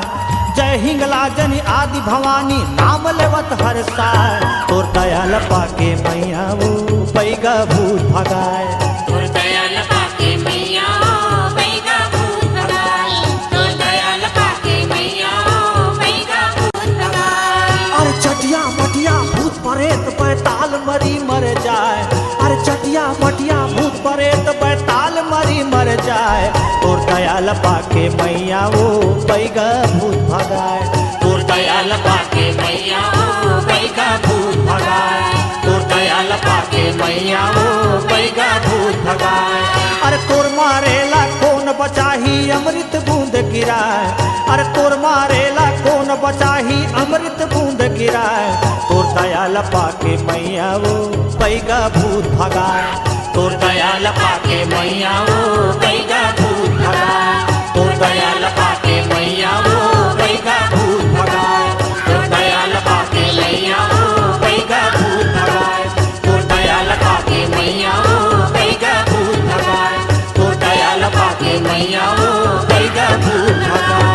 जय हिंगलाजन आदि भवानी नाम लेवत हर साय तोर दयाल पाके मैया वो बैगा भूत भगाए तोर दयाल पाके मैया वो बैगा भूत भगाए तोर दयाल पाके मैया वो बैगा भूत भगाए अरे चटिया मटिया भूत परे तो बैताल मरी मर जाए अरे चटिया मटिया भूत परे तो बैताल मरी मर जाए तोर दयाल पाके मैया वो बैगा भूत भगाए तोर दयाल पाके मैया वो बैगा भूत भगाए तोर दयाल पाके मैया वो बैगा भूत भगाए अरे तोर मारेला कौन बचाही अमृत बूंद गिराए अरे तोर मारेला कौन बचाही अमृत बूंद गिराए तोर दयाल पाके मैया वो बैगा भूत भगाए तोर दयाल पाके मैया वो बैगा भूत भगाए तोर दयाल पाके मैया वो बैगा भूत भगाए तोर दयाल पाके मैया वो बैगा भूत भगाए तोर दयाल पाके मैया वो बैगा भूत भगाए तोर दयाल पाके मैया वो बैगा भूत भगाए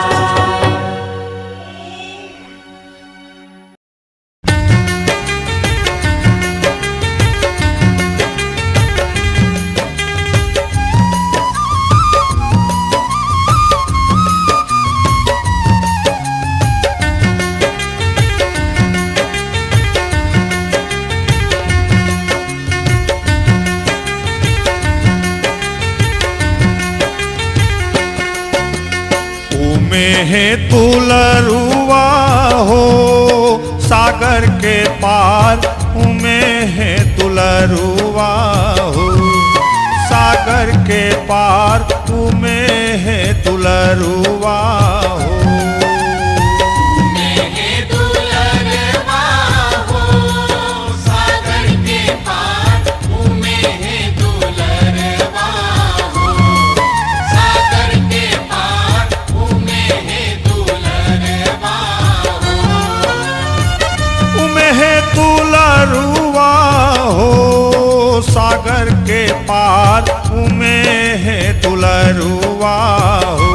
है तुलरुआ हो सागर के पार उमें है तुलरुआ हो सागर के पार उमें है तुलरुआ हो सागर है दुलरुआ हो,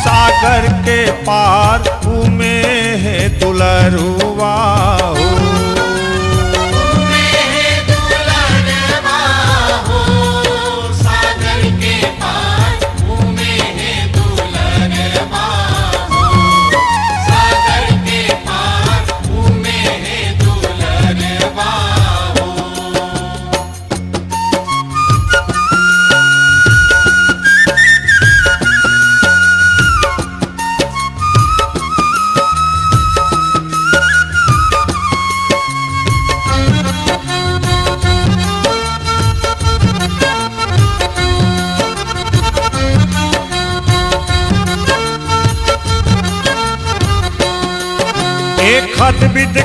सागर के पार उमे है दुलरुआ हो।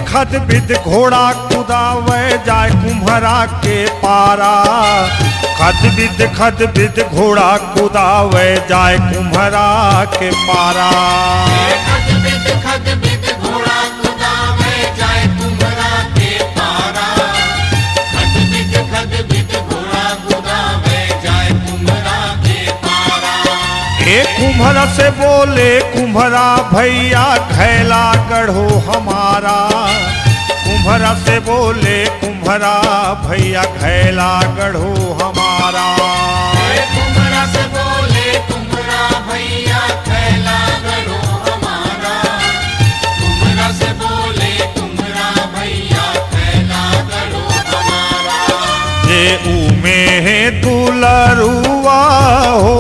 खद बिद घोड़ा कुदावे जाए कुम्हरा के पारा, खद बिद घोड़ा कुदावे जाए कुम्हरा के पारा। खद बिद घोड़ा कुदावे जाए कुम्हरा के पारा, खद बिद घोड़ा कुदावे जाए कुम्हरा के पारा। एक कुम्हरा से बोले कुम्हरा भैया खैला गढ़ो हमारा, कुम्हरा से बोले कुम्हरा भैया खैला गढ़ो हमारा। कुम्हरा से बोले कुम्हरा भैया खैला गढ़ो हमारा, कुम्हरा से बोले कुम्हरा भैया खैला गढ़ो हमारा। जे उमे है दुलरुआ हो,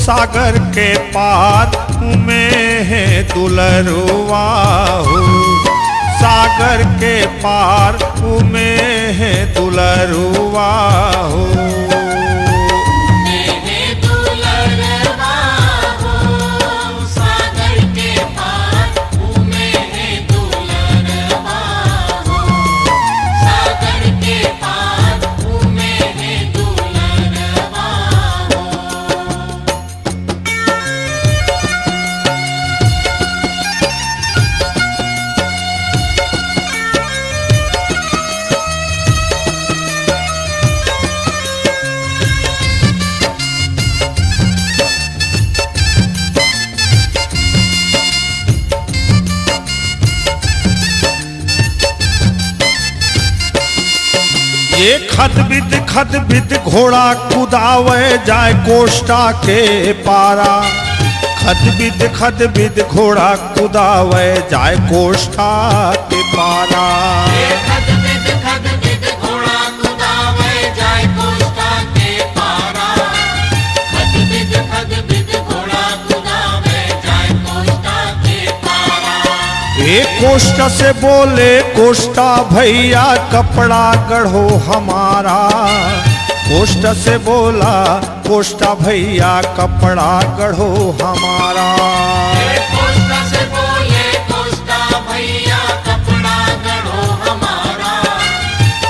सागर के पार उमे है दुलरुआ हो, सागर के पार उमे है दुलरुआ हो। सागर के पार उमे है दुलरुआ हो, सागर के पार उमे है दुलरुआ हो। ये खद बिद घोड़ा कुदावे जाए कोष्टा के पारा, खद बिद घोड़ा कुदावे जाए कोष्टा के पारा। खद बिद घोड़ा कुदावे जाए कोष्टा के पारा, खद बिद घोड़ा कुदावे जाए कोष्टा के पारा। एक कोष्टा से बोले कोष्टा भैया कपड़ा गढ़ो हमारा, कोष्टा से बोला कोष्टा भैया कपड़ा गढ़ो हमारा। कोष्टा से बोले कोष्टा भैया कपड़ा गढ़ो हमारा,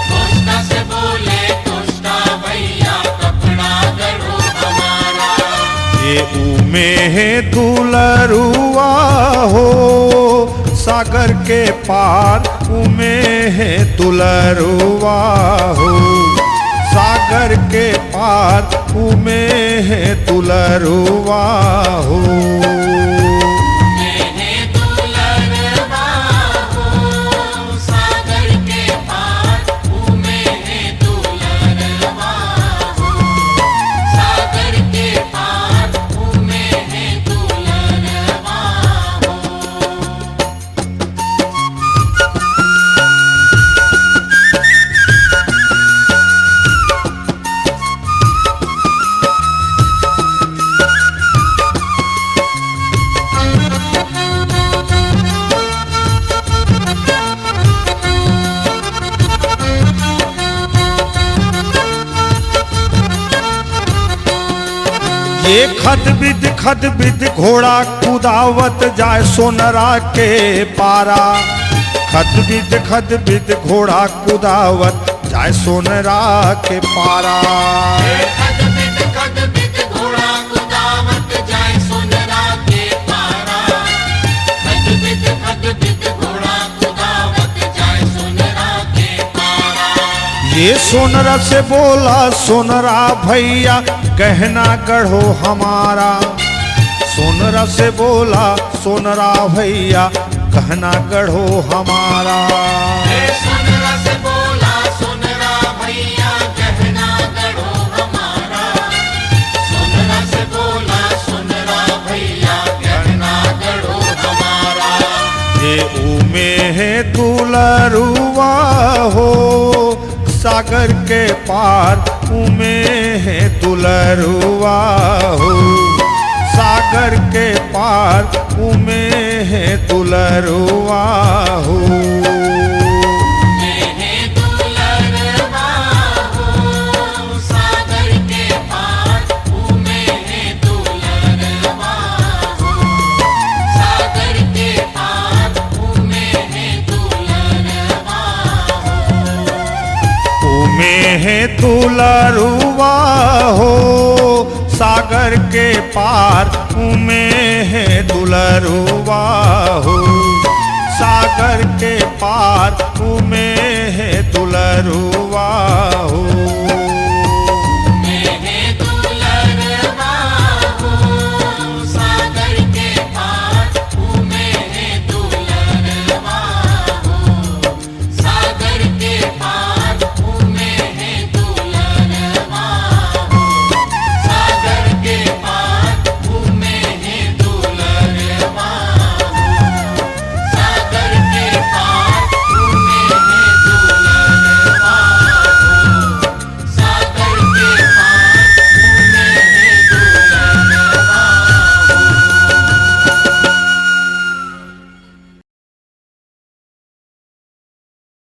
कोष्टा से बोले कोष्टा भैया कपड़ा गढ़ो हमारा। ये उमे है दुलरुआ हो, सागर के पार उमे है दुलरुआ हो, सागर के पार उमे है दुलरुआ हो। सागर के पार उमे है दुलरुआ हो, सागर के पार उमे है दुलरुआ हो। ये खद बिद घोड़ा कुदावत जाए सोनरा के पारा, खद बिद घोड़ा कुदावत जाए सोनरा के पारा। खद बिद घोड़ा कुदावत जाए सोनरा के पारा, खद बिद घोड़ा कुदावत जाए सोनरा के पारा। ये सोनरा से बोला सोनरा भैया गहना गढ़ो हमारा। सोनरा से बोला सोनरा भैया गहना गढ़ो हमारा। सोनरा से बोला सोनरा भैया गहना गढ़ो हमारा। सोनरा से बोला सोनरा भैया गहना गढ़ो हमारा। ये उमे है दुलरुआ हो सागर के पार, उमे है दुलरुआ हो सागर के पार, उमे है दुलरुआ हो। है दुलरुआ हो सागर के पार, उमे है दुलरुआ हो सागर के पार, उमे है दुलरुआ हो।